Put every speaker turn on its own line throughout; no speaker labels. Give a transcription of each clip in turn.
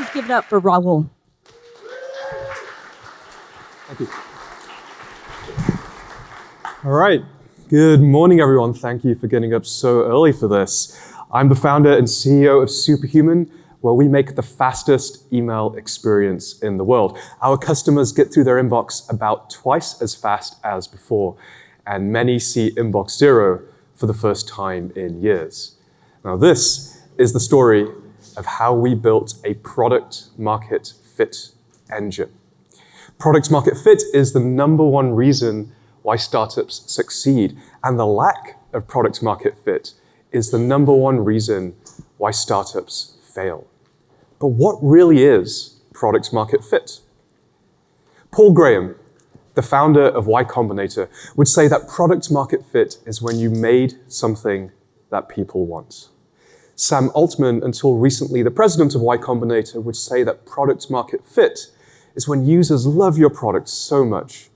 Please give it up for Rahul.
Thank you. All right. Good morning, everyone. Thank you for getting up so early for this. I'm the founder and CEO of Superhuman, where we make the fastest email experience in the world. Our customers get through their inbox about twice as fast as before, and many see inbox zero for the first time in years. Now, this is the story of how we built a product market fit engine. Product market fit is the number one reason why startups succeed, and the lack of product market fit is the number one reason why startups fail. But what really is product market fit? Paul Graham, the founder of Y Combinator, would say that product market fit is when you made something that people want. Sam Altman, until recently the president of Y Combinator, would say that product market fit is when users love your product so much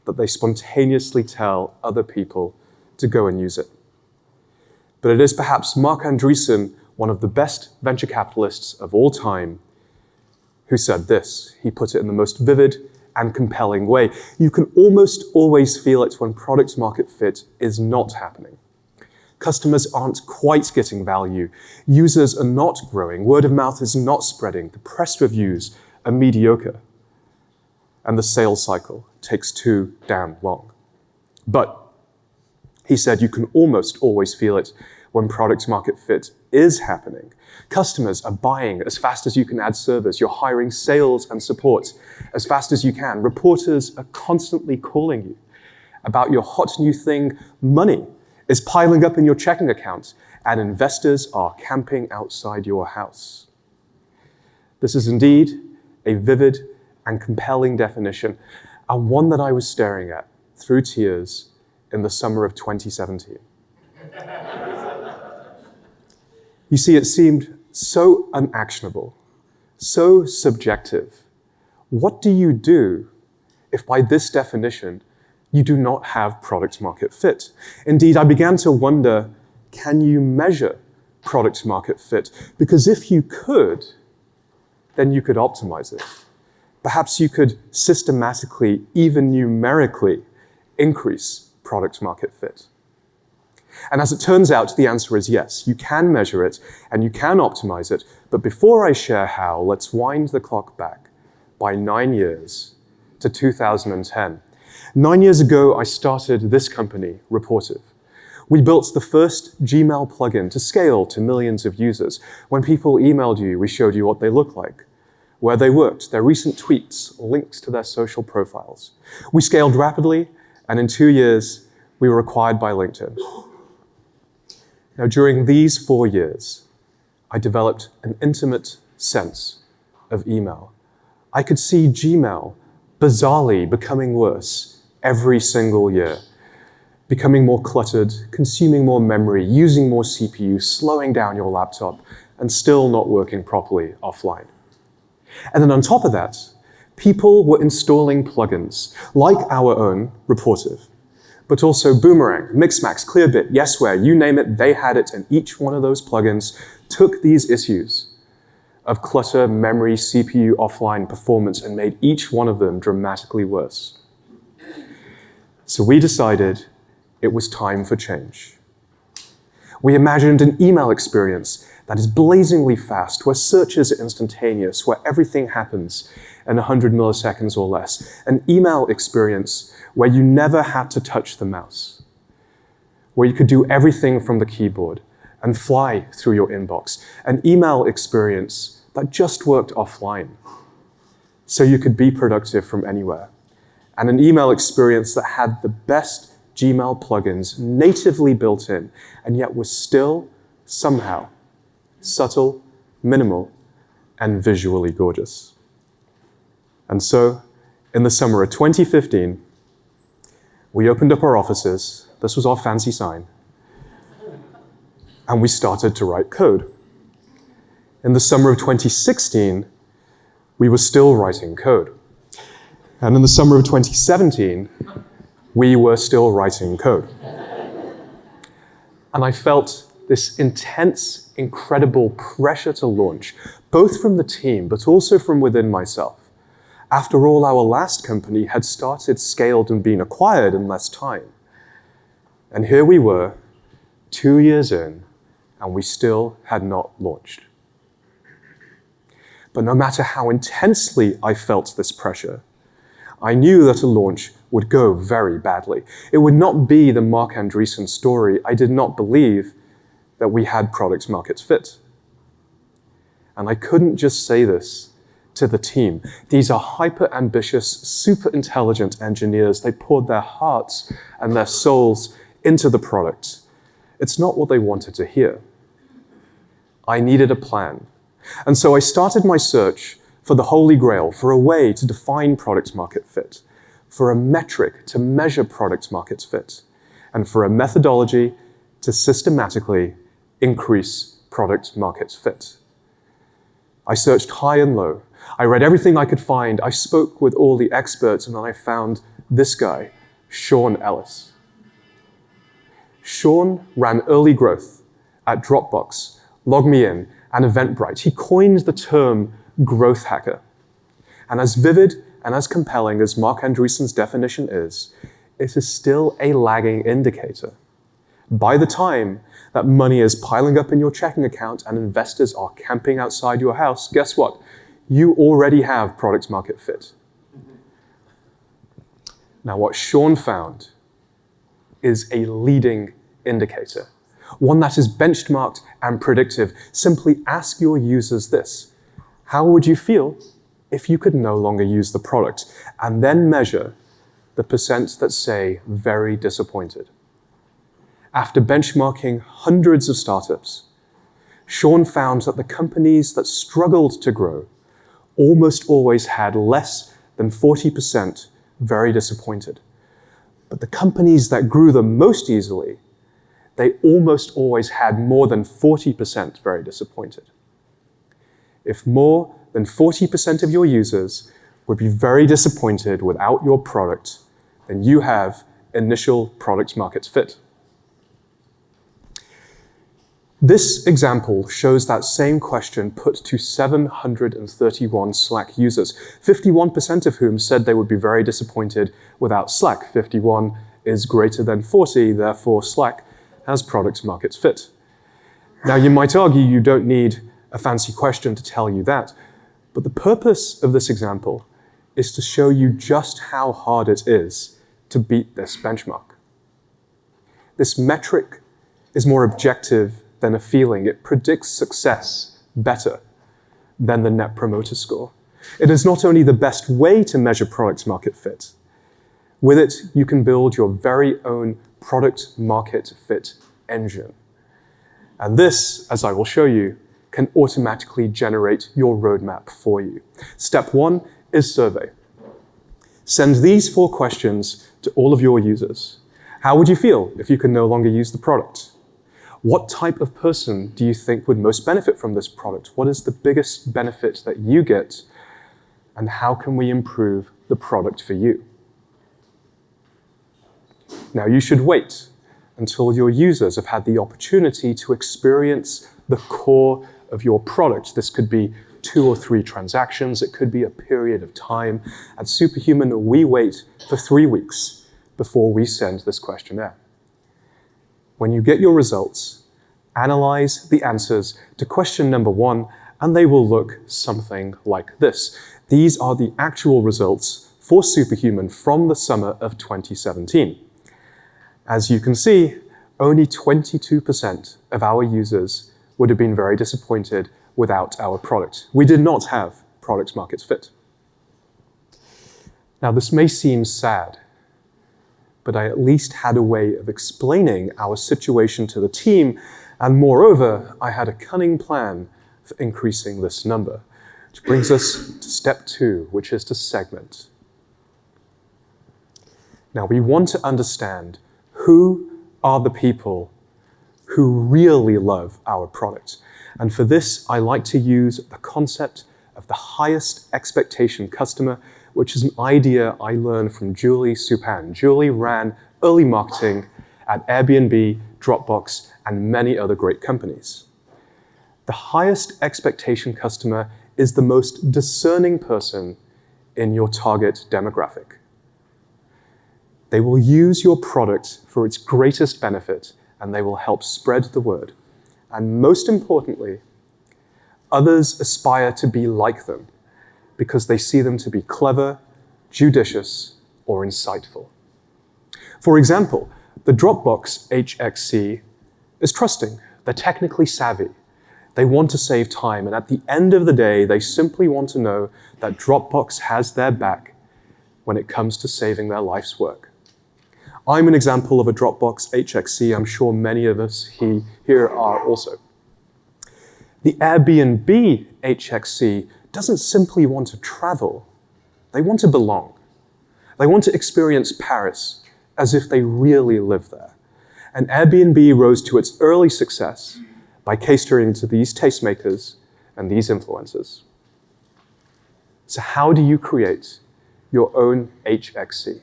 that they spontaneously tell other people to go and use it. But it is perhaps Mark Andreessen, one of the best venture capitalists of all time, who said this. He put it in the most vivid and compelling way. You can almost always feel it when product market fit is not happening. Customers aren't quite getting value. Users are not growing. Word of mouth is not spreading. The press reviews are mediocre. And the sales cycle takes too damn long. But he said you can almost always feel it when product market fit is happening. Customers are buying as fast as you can add servers. You're hiring sales and support as fast as you can. Reporters are constantly calling you about your hot new thing. Money is piling up in your checking account, and investors are camping outside your house. This is indeed a vivid and compelling definition, and one that I was staring at through tears in the summer of 2017. You see, it seemed so unactionable, so subjective. What do you do if by this definition you do not have product market fit? Indeed, I began to wonder, can you measure product market fit? Because if you could, then you could optimize it. Perhaps you could systematically, even numerically, increase product market fit. And as it turns out, the answer is yes. You can measure it and you can optimize it. But before I share how, let's wind the clock back by 9 years to 2010. 9 years ago, I started this company, Rapportive. We built the first Gmail plugin to scale to millions of users. When people emailed you, we showed you what they look like, where they worked, their recent tweets, links to their social profiles. We scaled rapidly, and in 2 years, we were acquired by LinkedIn. Now, during these 4 years, I developed an intimate sense of email. I could see Gmail bizarrely becoming worse every single year, becoming more cluttered, consuming more memory, using more CPU, slowing down your laptop, and still not working properly offline. And then on top of that, people were installing plugins like our own Rapportive, but also Boomerang, Mixmax, Clearbit, Yesware, you name it, they had it, and each one of those plugins took these issues of clutter, memory, CPU, offline performance, and made each one of them dramatically worse. So we decided it was time for change. We imagined an email experience that is blazingly fast, where searches are instantaneous, where everything happens in 100 milliseconds or less. An email experience where you never had to touch the mouse, where you could do everything from the keyboard and fly through your inbox. An email experience that just worked offline, so you could be productive from anywhere. And an email experience that had the best Gmail plugins natively built in, and yet was still somehow subtle, minimal, and visually gorgeous. And so, in the summer of 2015, we opened up our offices. This was our fancy sign. And we started to write code. In the summer of 2016, we were still writing code. And in the summer of 2017, we were still writing code. And I felt this intense, incredible pressure to launch, both from the team, but also from within myself. After all, our last company had started, scaled, and been acquired in less time. And here we were, 2 years in, and we still had not launched. But no matter how intensely I felt this pressure, I knew that a launch would go very badly. It would not be the Marc Andreessen story. I did not believe that we had product market fit. And I couldn't just say this to the team. These are hyper-ambitious, super intelligent engineers. They poured their hearts and their souls into the product. It's not what they wanted to hear. I needed a plan. And so I started my search for the Holy Grail, for a way to define product market fit, for a metric to measure product market fit, and for a methodology to systematically increase product market fit. I searched high and low. I read everything I could find. I spoke with all the experts, and then I found this guy, Sean Ellis. Sean ran early growth at Dropbox, LogMeIn, and Eventbrite. He coined the term growth hacker. And as vivid and as compelling as Marc Andreessen's definition is, it is still a lagging indicator. By the time that money is piling up in your checking account and investors are camping outside your house, guess what? You already have product market fit. Now, what Sean found is a leading indicator, one that is benchmarked and predictive. Simply ask your users this: how would you feel if you could no longer use the product? And then measure the percent that say very disappointed. After benchmarking hundreds of startups, Sean found that the companies that struggled to grow almost always had less than 40% very disappointed. But the companies that grew the most easily, they almost always had more than 40% very disappointed. If more than 40% of your users would be very disappointed without your product, then you have initial product market fit. This example shows that same question put to 731 Slack users, 51% of whom said they would be very disappointed without Slack. 51 is greater than 40, therefore Slack has product market fit. Now you might argue you don't need a fancy question to tell you that, but the purpose of this example is to show you just how hard it is to beat this benchmark. This metric is more objective than a feeling. It predicts success better than the Net Promoter Score. It is not only the best way to measure product market fit, with it you can build your very own product market fit engine. And this, as I will show you, can automatically generate your roadmap for you. Step 1 is survey. Send these 4 questions to all of your users. How would you feel if you could no longer use the product? What type of person do you think would most benefit from this product? What is the biggest benefit that you get? And how can we improve the product for you? Now, you should wait until your users have had the opportunity to experience the core of your product. This could be 2 or 3 transactions. It could be a period of time. At Superhuman, we wait for 3 weeks before we send this questionnaire. When you get your results, analyze the answers to question number 1, and they will look something like this. These are the actual results for Superhuman from the summer of 2017. As you can see, only 22% of our users would have been very disappointed without our product. We did not have product market fit. Now, this may seem sad, but I at least had a way of explaining our situation to the team, and moreover, I had a cunning plan for increasing this number, which brings us to step 2, which is to segment. Now, we want to understand who are the people who really love our product. And for this, I like to use the concept of the highest expectation customer, which is an idea I learned from Julie Supan. Julie ran early marketing at Airbnb, Dropbox, and many other great companies. The highest expectation customer is the most discerning person in your target demographic. They will use your product for its greatest benefit, and they will help spread the word. And most importantly, others aspire to be like them because they see them to be clever, judicious, or insightful. For example, the Dropbox HXC is trusting. They're technically savvy. They want to save time, and at the end of the day, they simply want to know that Dropbox has their back when it comes to saving their life's work. I'm an example of a Dropbox HXC. I'm sure many of us here are also. The Airbnb HXC doesn't simply want to travel. They want to belong. They want to experience Paris as if they really live there. And Airbnb rose to its early success by catering to these tastemakers and these influencers. So how do you create your own HXC?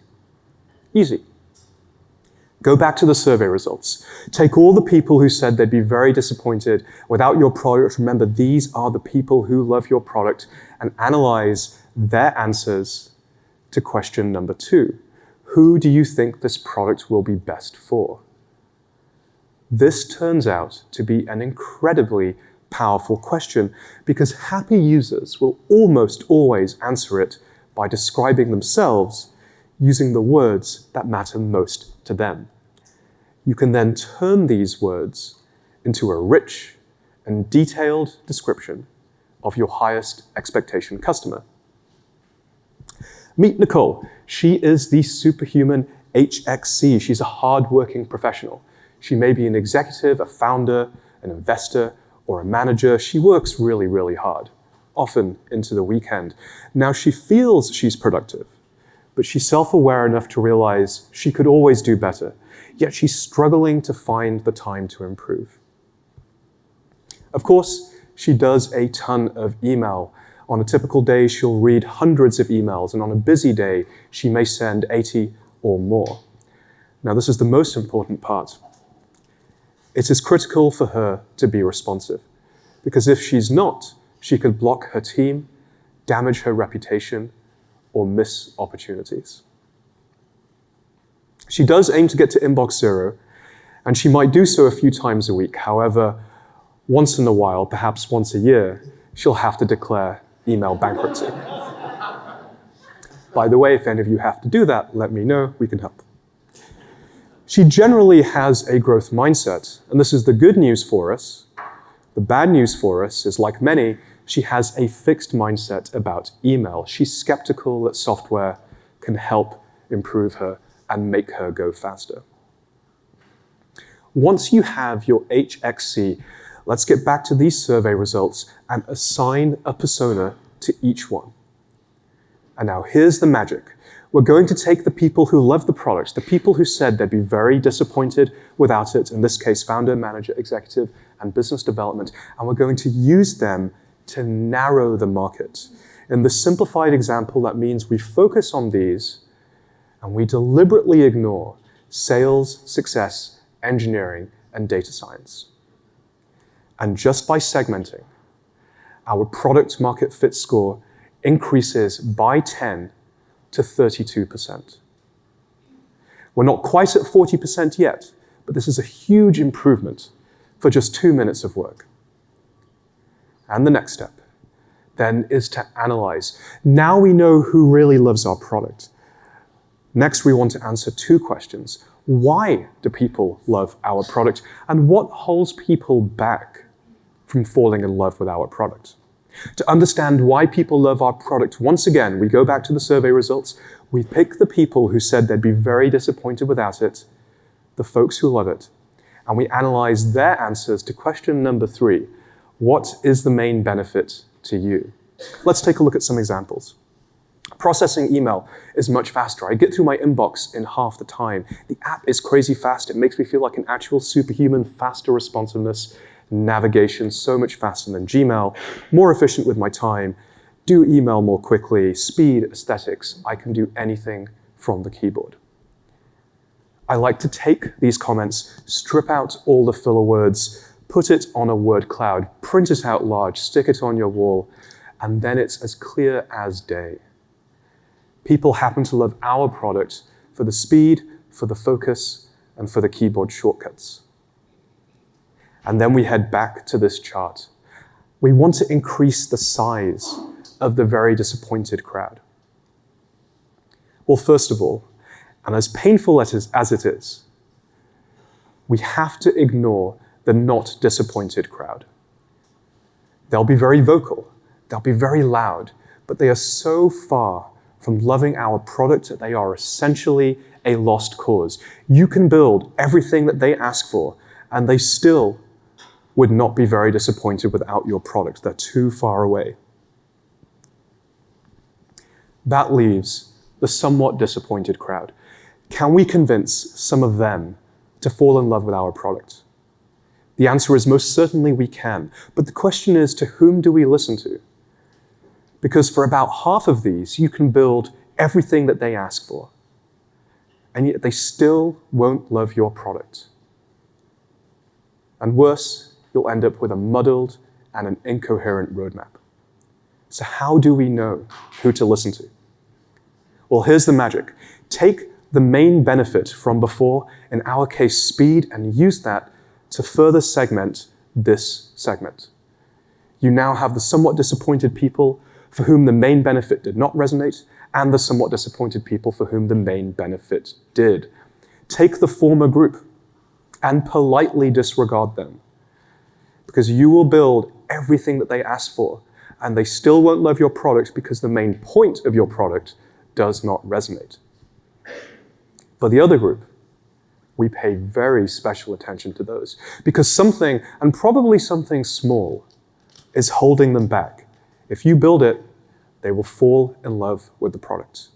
Easy. Go back to the survey results. Take all the people who said they'd be very disappointed without your product. Remember, these are the people who love your product, and analyze their answers to question number 2. Who do you think this product will be best for? This turns out to be an incredibly powerful question because happy users will almost always answer it by describing themselves using the words that matter most to them. You can then turn these words into a rich and detailed description of your highest expectation customer. Meet Nicole. She is the superhuman HXC. She's a hard-working professional. She may be an executive, a founder, an investor, or a manager. She works really, really hard, often into the weekend. Now, she feels she's productive, but she's self-aware enough to realize she could always do better, yet she's struggling to find the time to improve. Of course, she does a ton of email. On a typical day, she'll read hundreds of emails, and on a busy day, she may send 80 or more. Now, this is the most important part. It is critical for her to be responsive, because if she's not, she could block her team, damage her reputation, or miss opportunities. She does aim to get to inbox 0, and she might do so a few times a week. However, once in a while, perhaps once a year, she'll have to declare email bankruptcy. By the way, if any of you have to do that, let me know, we can help. She generally has a growth mindset, and this is the good news for us. The bad news for us is, like many, she has a fixed mindset about email. She's skeptical that software can help improve her and make her go faster. Once you have your HXC, let's get back to these survey results and assign a persona to each one. And now here's the magic. We're going to take the people who love the product, the people who said they'd be very disappointed without it, in this case, founder, manager, executive, and business development, and we're going to use them to narrow the market. In the simplified example, that means we focus on these and we deliberately ignore sales, success, engineering, and data science. And just by segmenting, our product market fit score increases by 10 to 32%. We're not quite at 40% yet, but this is a huge improvement for just 2 minutes of work. And the next step then is to analyze. Now we know who really loves our product. Next, we want to answer 2 questions. Why do people love our product? And what holds people back from falling in love with our product? To understand why people love our product, once again, we go back to the survey results. We pick the people who said they'd be very disappointed without it, the folks who love it, and we analyze their answers to question number 3. What is the main benefit to you? Let's take a look at some examples. Processing email is much faster. I get through my inbox in half the time. The app is crazy fast. It makes me feel like an actual superhuman, faster responsiveness, navigation, so much faster than Gmail, more efficient with my time, do email more quickly, speed, aesthetics. I can do anything from the keyboard. I like to take these comments, strip out all the filler words, put it on a word cloud, print it out large, stick it on your wall, and then it's as clear as day. People happen to love our product for the speed, for the focus, and for the keyboard shortcuts. And then we head back to this chart. We want to increase the size of the very disappointed crowd. Well, first of all, and as painful as it is, we have to ignore the not disappointed crowd. They'll be very vocal, they'll be very loud, but they are so far from loving our product that they are essentially a lost cause. You can build everything that they ask for, and they still would not be very disappointed without your product. They're too far away. That leaves the somewhat disappointed crowd. Can we convince some of them to fall in love with our product? The answer is most certainly we can, but the question is, to whom do we listen to? Because for about half of these, you can build everything that they ask for, and yet they still won't love your product. And worse, you'll end up with a muddled and an incoherent roadmap. So how do we know who to listen to? Well, here's the magic. Take the main benefit from before, in our case, speed, and use that to further segment this segment. You now have the somewhat disappointed people for whom the main benefit did not resonate, and the somewhat disappointed people for whom the main benefit did. Take the former group and politely disregard them, because you will build everything that they ask for, and they still won't love your product because the main point of your product does not resonate. But the other group, we pay very special attention to those, because something, and probably something small, is holding them back. If you build it, they will fall in love with the product.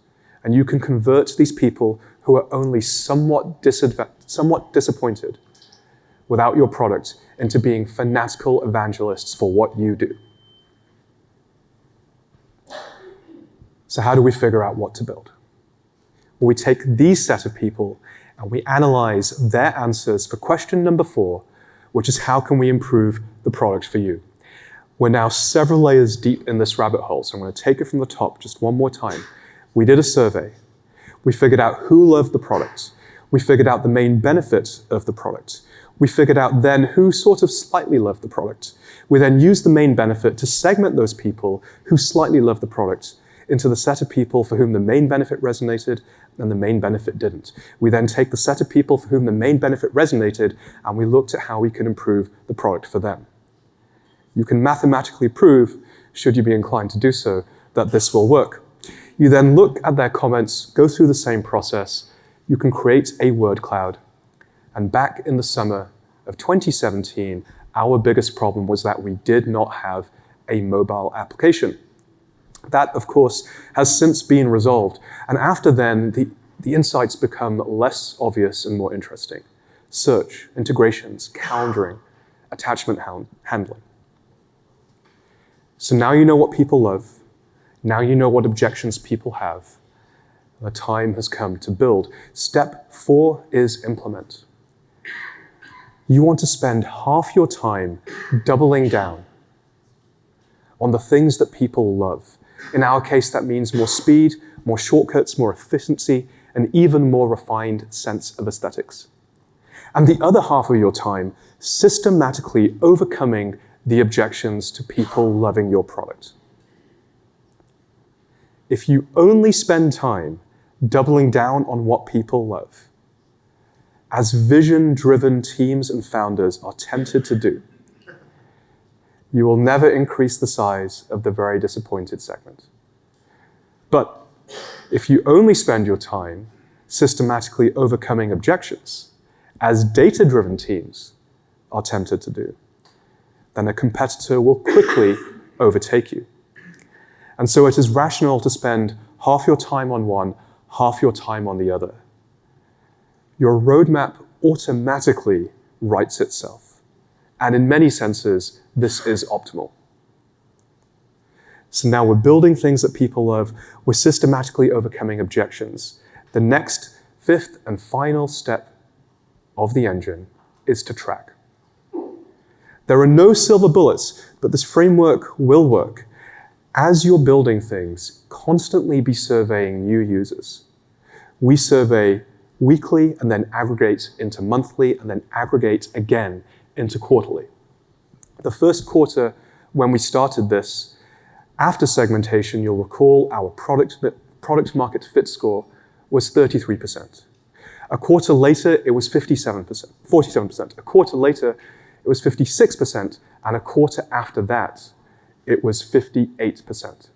And you can convert these people who are only somewhat disappointed without your product into being fanatical evangelists for what you do. So how do we figure out what to build? Well, we take these set of people and we analyze their answers for question number 4, which is how can we improve the product for you? We're now several layers deep in this rabbit hole, so I'm going to take it from the top just one more time. We did a survey. We figured out who loved the product. We figured out the main benefit of the product. We figured out then who sort of slightly loved the product. We then used the main benefit to segment those people who slightly loved the product into the set of people for whom the main benefit resonated and the main benefit didn't. We then take the set of people for whom the main benefit resonated and we looked at how we could improve the product for them. You can mathematically prove, should you be inclined to do so, that this will work. You then look at their comments, go through the same process. You can create a word cloud. And back in the summer of 2017, our biggest problem was that we did not have a mobile application. That, of course, has since been resolved. And after then, the insights become less obvious and more interesting. Search, integrations, calendaring, attachment handling. So now you know what people love. Now you know what objections people have. The time has come to build. Step 4 is implement. You want to spend half your time doubling down on the things that people love. In our case, that means more speed, more shortcuts, more efficiency, and even more refined sense of aesthetics. And the other half of your time, systematically overcoming the objections to people loving your product. If you only spend time doubling down on what people love, as vision-driven teams and founders are tempted to do, you will never increase the size of the very disappointed segment. But if you only spend your time systematically overcoming objections, as data-driven teams are tempted to do, then a competitor will quickly overtake you. And so it is rational to spend half your time on one, half your time on the other. Your roadmap automatically writes itself. And in many senses, this is optimal. So now we're building things that people love. We're systematically overcoming objections. The next fifth and final step of the engine is to track. There are no silver bullets, but this framework will work. As you're building things, constantly be surveying new users. We survey weekly and then aggregate into monthly and then aggregate again into quarterly. The first quarter when we started this, after segmentation, you'll recall our product market fit score was 33%. A quarter later, it was 47%. A quarter later, it was 56%, and a quarter after that, it was 58%.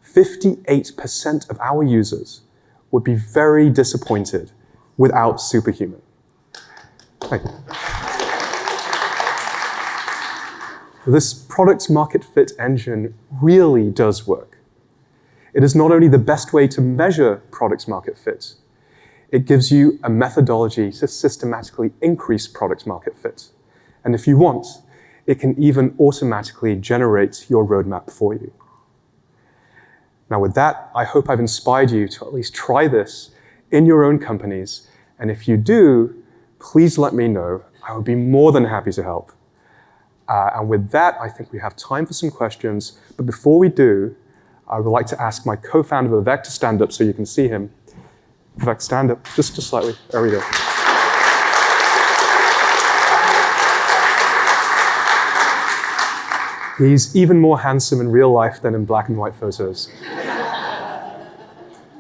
58% of our users would be very disappointed without Superhuman. Thank you. This product market fit engine really does work. It is not only the best way to measure product market fit, it gives you a methodology to systematically increase product market fit. And if you want, it can even automatically generate your roadmap for you. Now with that, I hope I've inspired you to at least try this in your own companies. And if you do, please let me know. I would be more than happy to help. And with that, I think we have time for some questions. But before we do, I would like to ask my co-founder Vivek to stand up so you can see him. Vivek, stand up, just slightly. There we go. He's even more handsome in real life than in black and white photos.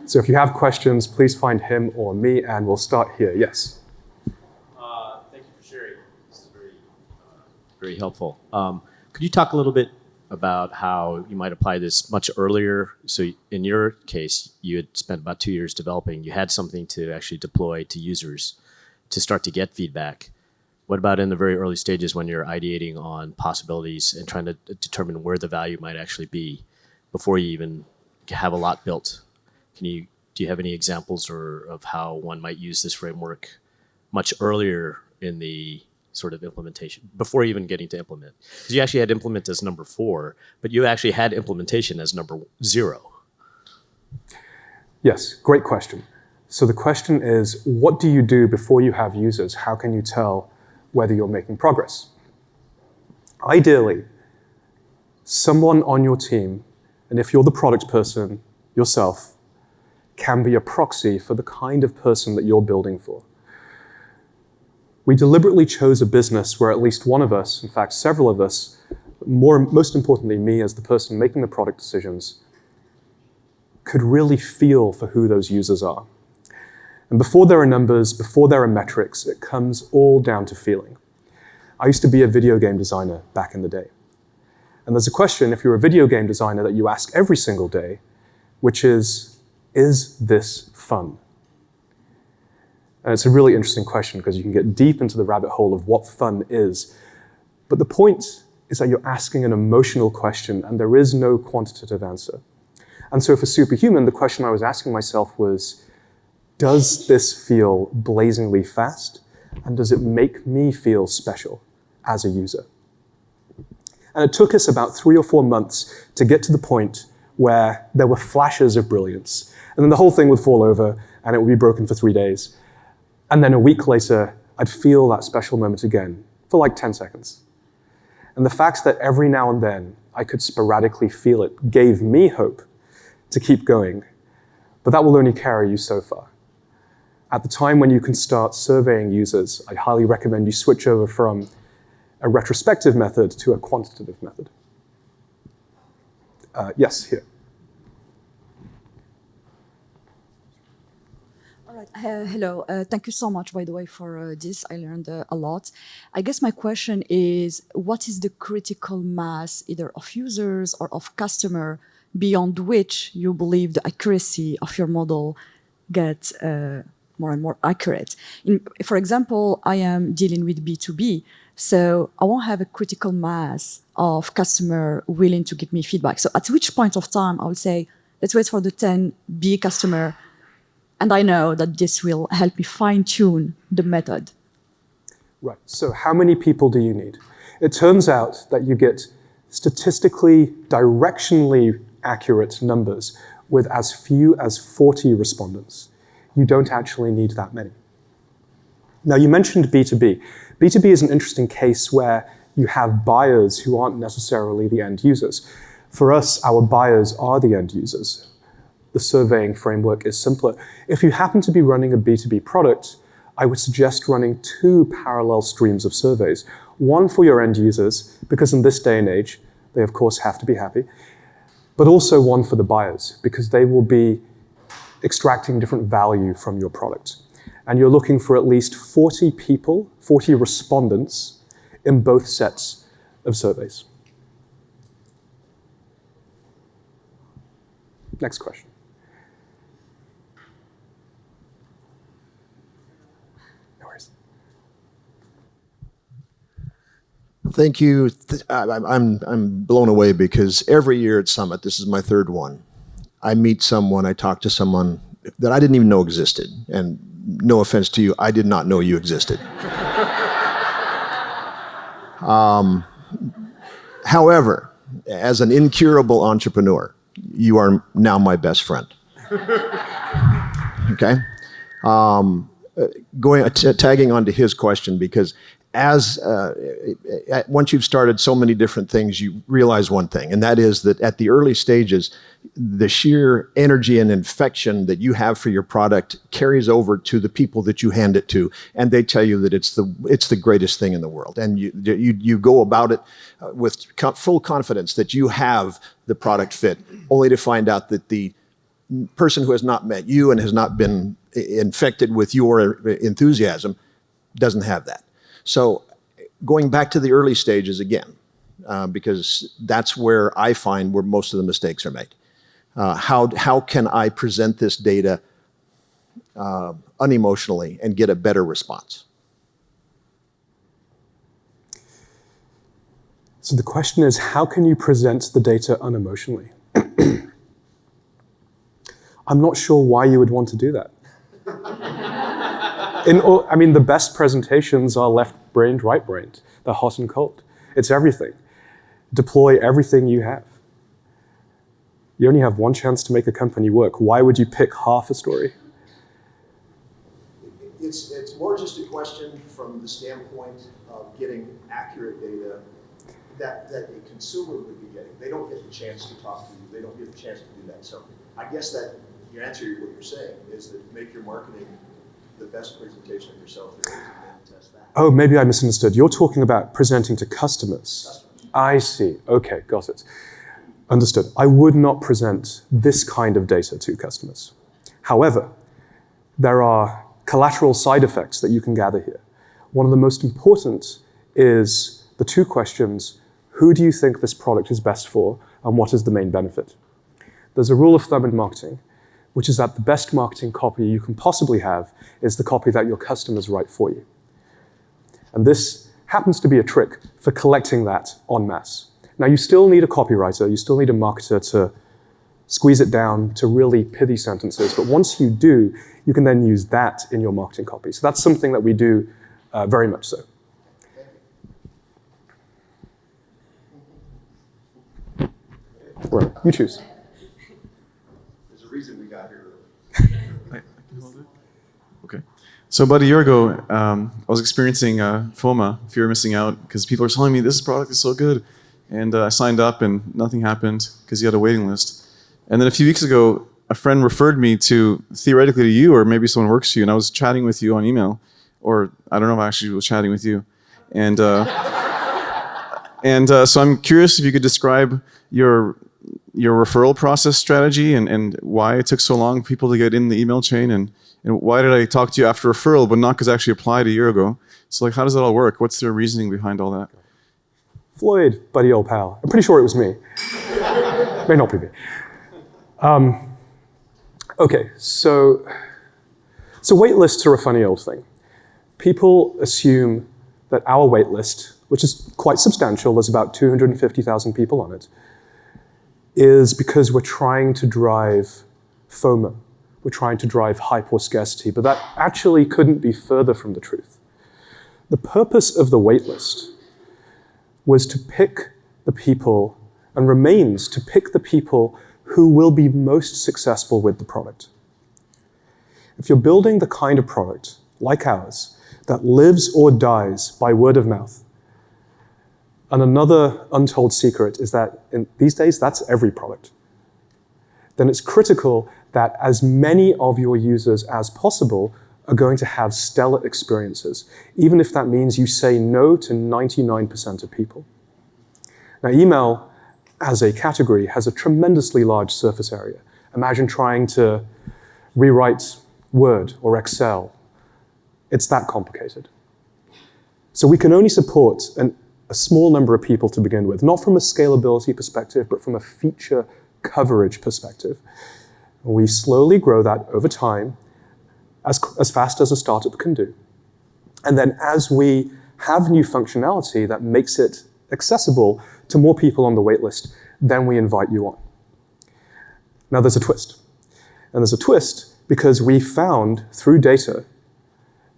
So if you have questions, please find him or me, and we'll start here. Yes?
Thank you for sharing. This is very helpful. Could you talk a little bit about how you might apply this much earlier? So in your case, you had spent about 2 years developing. You had something to actually deploy to users to start to get feedback. What about in the very early stages when you're ideating on possibilities and trying to determine where the value might actually be before you even have a lot built? Do you have any examples of how one might use this framework much earlier in the sort of implementation, before even getting to implement? Because you actually had implement as number 4, but you actually had implementation as number 0.
Yes, great question. So the question is, what do you do before you have users? How can you tell whether you're making progress? Ideally, someone on your team, and if you're the product person yourself, can be a proxy for the kind of person that you're building for. We deliberately chose a business where at least one of us, in fact several of us, most importantly me as the person making the product decisions, could really feel for who those users are. And before there are numbers, before there are metrics, it comes all down to feeling. I used to be a video game designer back in the day. And there's a question, if you're a video game designer, that you ask every single day, which is this fun? And it's a really interesting question because you can get deep into the rabbit hole of what fun is. But the point is that you're asking an emotional question and there is no quantitative answer. And so for Superhuman, the question I was asking myself was, does this feel blazingly fast? And does it make me feel special as a user? And it took us about 3 or 4 months to get to the point where there were flashes of brilliance. And then the whole thing would fall over and it would be broken for 3 days. And then a week later, I'd feel that special moment again for like 10 seconds. And the fact that every now and then I could sporadically feel it gave me hope to keep going. But that will only carry you so far. At the time when you can start surveying users, I highly recommend you switch over from a retrospective method to a quantitative method. Yes, here.
All right. Hello. Thank you so much, by the way, for this. I learned a lot. I guess my question is, what is the critical mass, either of users or of customer, beyond which you believe the accuracy of your model gets more and more accurate? For example, I am dealing with B2B, so I won't have a critical mass of customer willing to give me feedback. So at which point of time I would say, let's wait for the 10B customer, and I know that this will help me fine-tune the method.
Right, so how many people do you need? It turns out that you get statistically, directionally accurate numbers with as few as 40 respondents. you don't actually need that many. Now, you mentioned B2B. B2B is an interesting case where you have buyers who aren't necessarily the end users. For us, our buyers are the end users. The surveying framework is simpler. If you happen to be running a B2B product, I would suggest running 2 parallel streams of surveys. One for your end users, because in this day and age, they of course have to be happy, but also one for the buyers, because they will be extracting different value from your product. And you're looking for at least 40 people, 40 respondents in both sets of surveys. Next question. No worries.
Thank you. I'm blown away because every year at Summit, this is my 3rd one, I meet someone, I talk to someone that I didn't even know existed. And no offense to you, I did not know you existed. However, as an incurable entrepreneur, you are now my best friend. Okay? Tagging onto his question, because once you've started so many different things, you realize one thing, and that is that at the early stages, the sheer energy and infection that you have for your product carries over to the people that you hand it to, and they tell you that it's the greatest thing in the world. And you go about it with full confidence that you have the product fit, only to find out that the person who has not met you and has not been infected with your enthusiasm doesn't have that. So going back to the early stages again, because that's where I find where most of the mistakes are made. How can I present this data unemotionally and get a better response?
So the question is, how can you present the data unemotionally? I'm not sure why you would want to do that. The best presentations are left-brained, right-brained. They're hot and cold. It's everything. Deploy everything you have. You only have one chance to make a company work. Why would you pick half a story?
It's more just a question from the standpoint of getting accurate data that a consumer would be getting. They don't get the chance to talk to you. They don't get the chance to do that. So I guess that your answer to what you're saying is that make your marketing the best presentation of yourself there is, and then test that.
Oh, maybe I misunderstood. You're talking about presenting to customers. I see. Okay, got it. Understood. I would not present this kind of data to customers. However, there are collateral side effects that you can gather here. One of the most important is the 2 questions: who do you think this product is best for, and what is the main benefit? There's a rule of thumb in marketing, which is that the best marketing copy you can possibly have is the copy that your customers write for you. And this happens to be a trick for collecting that en masse. Now, you still need a copywriter, you still need a marketer to squeeze it down to really pithy sentences, but once you do, you can then use that in your marketing copy. So that's something that we do very much so. Right, you choose.
There's a reason we got here early.
I can hold it? Okay. So about a year ago, I was experiencing FOMA, fear of missing out, because people are telling me this product is so good. And I signed up and nothing happened because you had a waiting list. And then a few weeks ago, a friend referred me to, theoretically to you, or maybe someone works for you, and I was chatting with you on email, or I don't know if I actually was chatting with you. And so I'm curious if you could describe your referral process strategy and why it took so long for people to get in the email chain, and why did I talk to you after referral, but not because I actually applied a year ago. So like, how does that all work? What's the reasoning behind all that?
Floyd, buddy old pal. I'm pretty sure it was me. May not be me. Okay, so wait lists are a funny old thing. People assume that our wait list, which is quite substantial, there's about 250,000 people on it, is because we're trying to drive FOMO. We're trying to drive hype or scarcity, but that actually couldn't be further from the truth. The purpose of the wait list was to pick the people, and remains to pick the people who will be most successful with the product. If you're building the kind of product, like ours, that lives or dies by word of mouth, and another untold secret is that these days, that's every product, then it's critical that as many of your users as possible are going to have stellar experiences, even if that means you say no to 99% of people. Now, email as a category has a tremendously large surface area. Imagine trying to rewrite Word or Excel. It's that complicated. So we can only support a small number of people to begin with, not from a scalability perspective, but from a feature coverage perspective. We slowly grow that over time, as fast as a startup can do. And then as we have new functionality that makes it accessible to more people on the waitlist, then we invite you on. Now there's a twist. And there's a twist because we found through data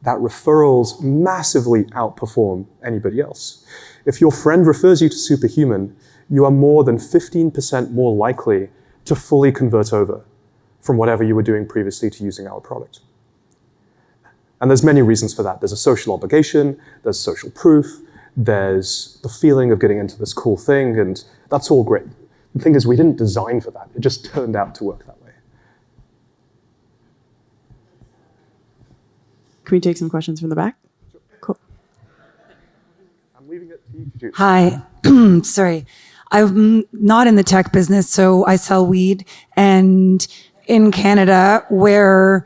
that referrals massively outperform anybody else. If your friend refers you to Superhuman, you are more than 15% more likely to fully convert over from whatever you were doing previously to using our product. And there's many reasons for that. There's a social obligation, there's social proof, there's the feeling of getting into this cool thing, and that's all great. The thing is, we didn't design for that. It just turned out to work that way.
Can we take some questions from the back? Cool.
I'm leaving it to you to do.
Hi, sorry. I'm not in the tech business, so I sell weed. And in Canada, where,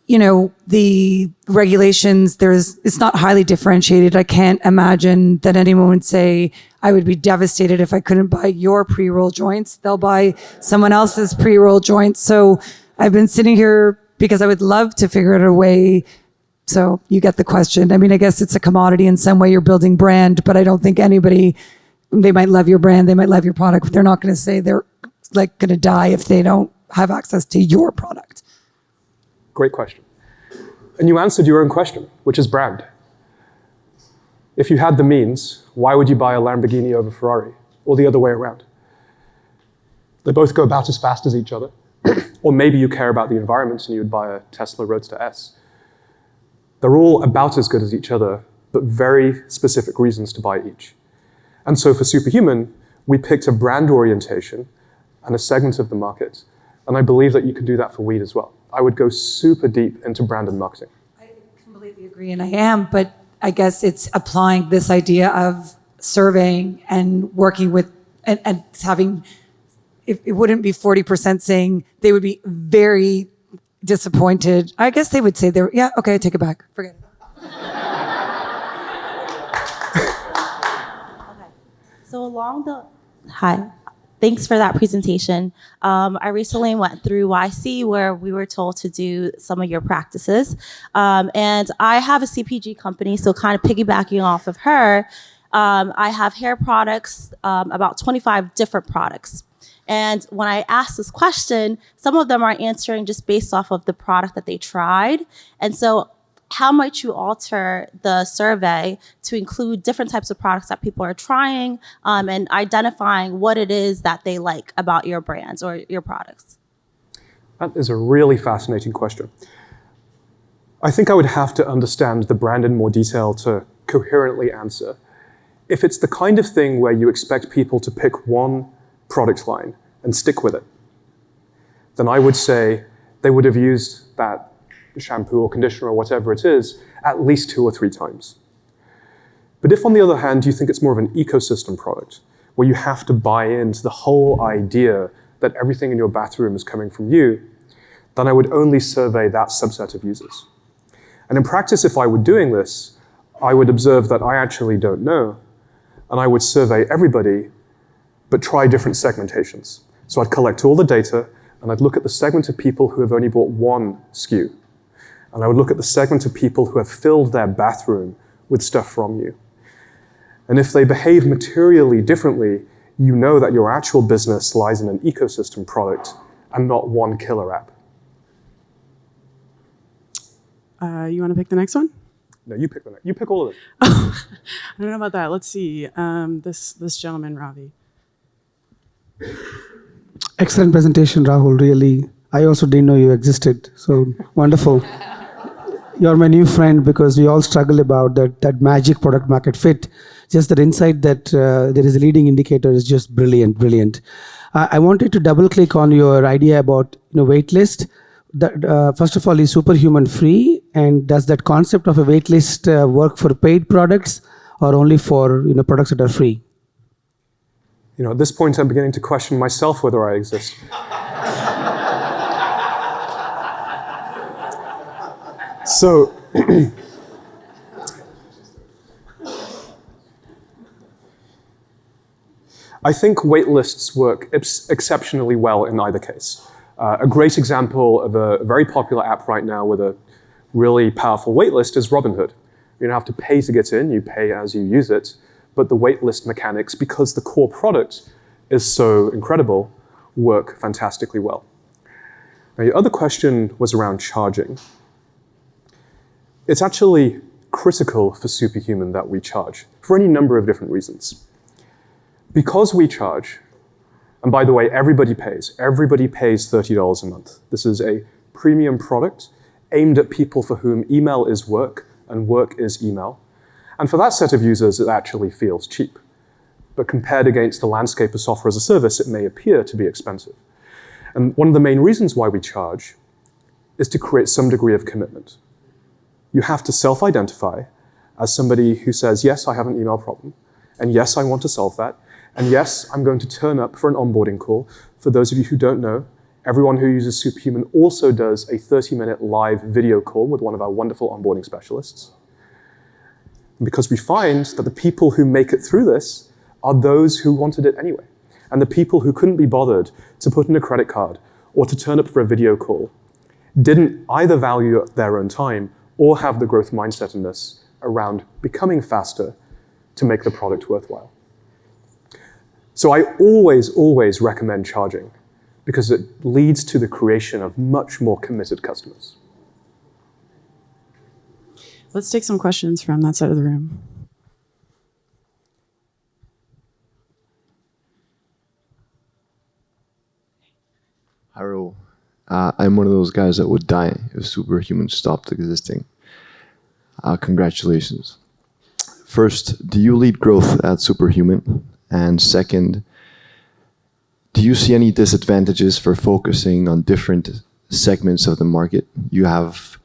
you know, the regulations, it's not highly differentiated. I can't imagine that anyone would say, I would be devastated if I couldn't buy your pre-roll joints. They'll buy someone else's pre-roll joints. So I've been sitting here because I would love to figure out a way. So you get the question. I mean, I guess it's a commodity in some way. You're building brand, but I don't think anybody, they might love your brand, they might love your product, but they're not going to say they're like going to die if they don't have access to your product.
Great question. And you answered your own question, which is brand. If you had the means, why would you buy a Lamborghini over Ferrari, or the other way around? They both go about as fast as each other. Or maybe you care about the environment and you would buy a Tesla Roadster S. They're all about as good as each other, but very specific reasons to buy each. And so for Superhuman, we picked a brand orientation and a segment of the market. And I believe that you can do that for weed as well. I would go super deep into brand and marketing.
I completely agree, and I am, but I guess it's applying this idea of surveying and working with, and having, it wouldn't be 40% saying they would be very disappointed. I guess they would say yeah, okay, I take it back. Forget it.
Okay. So hi. Thanks for that presentation. I recently went through YC where we were told to do some of your practices. And I have a CPG company, so kind of piggybacking off of her, I have hair products, about 25 different products. And when I asked this question, some of them are answering just based off of the product that they tried. And so how might you alter the survey to include different types of products that people are trying, and identifying what it is that they like about your brands or your products?
That is a really fascinating question. I think I would have to understand the brand in more detail to coherently answer. If it's the kind of thing where you expect people to pick one product line and stick with it, then I would say they would have used that shampoo or conditioner or whatever it is at least 2 or 3 times. But if, on the other hand, you think it's more of an ecosystem product where you have to buy into the whole idea that everything in your bathroom is coming from you, then I would only survey that subset of users. And in practice, if I were doing this, I would observe that I actually don't know, and I would survey everybody, but try different segmentations. So I'd collect all the data, and I'd look at the segment of people who have only bought one SKU. And I would look at the segment of people who have filled their bathroom with stuff from you. And if they behave materially differently, you know that your actual business lies in an ecosystem product and not one killer app.
You want to pick the next one?
No, you pick the next. You pick all of them.
I don't know about that. Let's see. This gentleman, Ravi.
Excellent presentation, Rahul. Really I also didn't know you existed. So wonderful. You're my new friend because we all struggle about that magic product market fit. Just that insight that there is a leading indicator is just brilliant, brilliant. I wanted to double click on your idea about waitlist. That, first of all, is Superhuman free? And does that concept of a waitlist work for paid products or only for products that are free?
At this point, I'm beginning to question myself whether I exist. So, I think waitlists work exceptionally well in either case. A great example of a very popular app right now with a really powerful waitlist is Robinhood. You don't have to pay to get in, you pay as you use it, but the waitlist mechanics, because the core product is so incredible, work fantastically well. Now, your other question was around charging. It's actually critical for Superhuman that we charge for any number of different reasons. Because we charge, and by the way, everybody pays $30 a month. This is a premium product aimed at people for whom email is work and work is email. And for that set of users, it actually feels cheap. But compared against the landscape of software as a service, it may appear to be expensive. And one of the main reasons why we charge is to create some degree of commitment. You have to self-identify as somebody who says, yes, I have an email problem, and yes, I want to solve that, and yes, I'm going to turn up for an onboarding call. For those of you who don't know, everyone who uses Superhuman also does a 30-minute live video call with one of our wonderful onboarding specialists. Because we find that the people who make it through this are those who wanted it anyway. And the people who couldn't be bothered to put in a credit card or to turn up for a video call didn't either value their own time or have the growth mindset in this around becoming faster to make the product worthwhile. So I always recommend charging because it leads to the creation of much more committed customers.
Let's take some questions from that side of the room.
Rahul, I'm one of those guys that would die if Superhuman stopped existing. Congratulations. First, do you lead growth at Superhuman? And second, do you see any disadvantages for focusing on different segments of the market? You have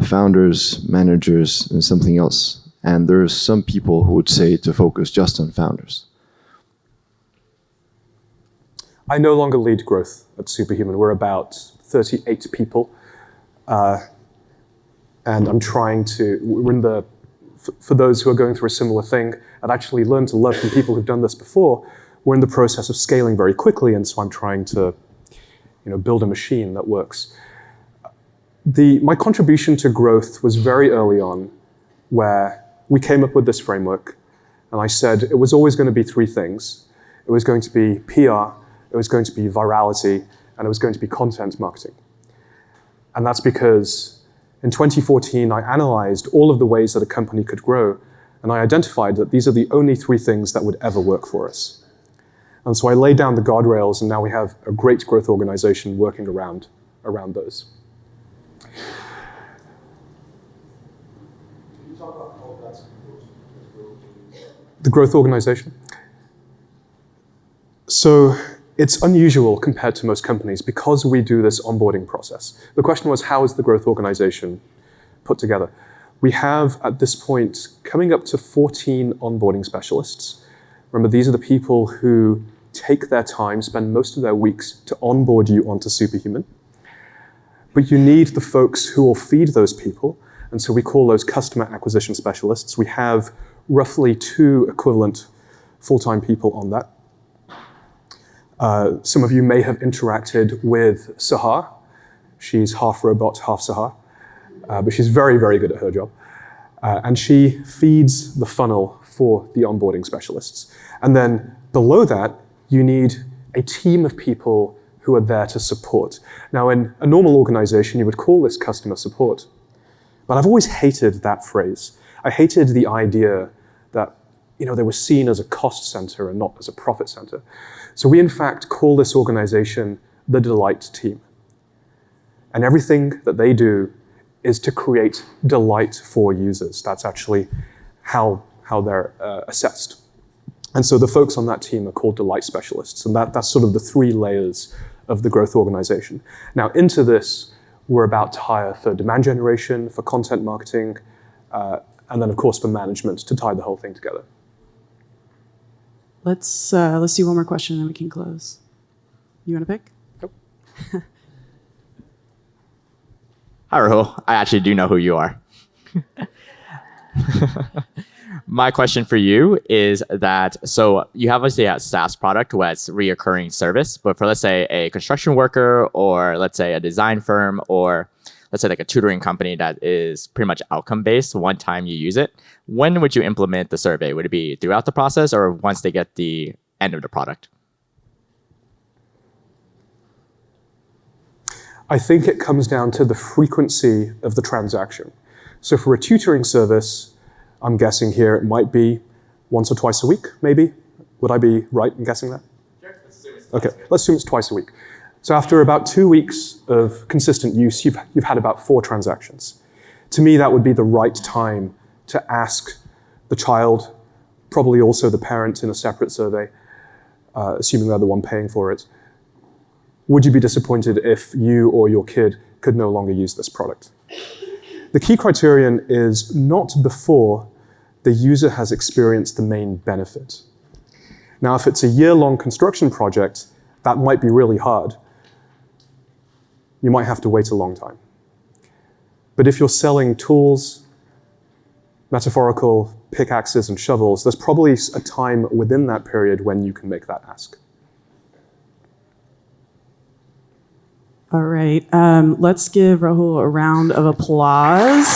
founders, managers, and something else. And there's some people who would say to focus just on founders.
I no longer lead growth at Superhuman. We're about 38 people. And I'm trying to, for those who are going through a similar thing, I've actually learned to love from people who've done this before. We're in the process of scaling very quickly, and so I'm trying to build a machine that works. My contribution to growth was very early on, where we came up with this framework, and I said it was always going to be three things. It was going to be PR, it was going to be virality, and it was going to be content marketing. And that's because in 2014, I analyzed all of the ways that a company could grow, and I identified that these are the only three things that would ever work for us. And so I laid down the guardrails, and now we have a great growth organization working around those. Can you talk about how that's the growth organization? So it's unusual compared to most companies because we do this onboarding process. The question was, how is the growth organization put together? We have, at this point, coming up to 14 onboarding specialists. Remember, these are the people who take their time, spend most of their weeks to onboard you onto Superhuman. But you need the folks who will feed those people, and so we call those customer acquisition specialists. We have roughly 2 equivalent full-time people on that. Some of you may have interacted with Sahar. She's half robot, half Sahar, but she's very, very good at her job. And she feeds the funnel for the onboarding specialists. And then below that, you need a team of people who are there to support. Now, in a normal organization, you would call this customer support. But I've always hated that phrase. I hated the idea that they were seen as a cost center and not as a profit center. So we, in fact, call this organization the Delight Team. And everything that they do is to create delight for users. That's actually how they're assessed. And so the folks on that team are called delight specialists. And that's sort of the 3 layers of the growth organization. Now, into this, we're about to hire for demand generation, for content marketing, and then, of course, for management to tie the whole thing together.
Let's do one more question and then we can close. You want to pick?
Nope.
Hi, Rahul. I actually do know who you are. My question for you is that, so you have obviously a SaaS product where it's reoccurring service, but for let's say a construction worker or let's say a design firm or let's say like a tutoring company that is pretty much outcome based, one time you use it, when would you implement the survey? Would it be throughout the process or once they get the end of the product?
I think it comes down to the frequency of the transaction. So for a tutoring service, I'm guessing here it might be once or twice a week, maybe. Would I be right in guessing that?
Sure.
Okay, let's assume it's twice a week. So after about 2 weeks of consistent use, you've had about 4 transactions. To me, that would be the right time to ask the child, probably also the parent in a separate survey, assuming they're the one paying for it, would you be disappointed if you or your kid could no longer use this product? The key criterion is not before the user has experienced the main benefit. Now, if it's a year-long construction project, that might be really hard. You might have to wait a long time. But if you're selling tools, metaphorical pickaxes and shovels, there's probably a time within that period when you can make that ask.
All right. Let's give Rahul a round of applause.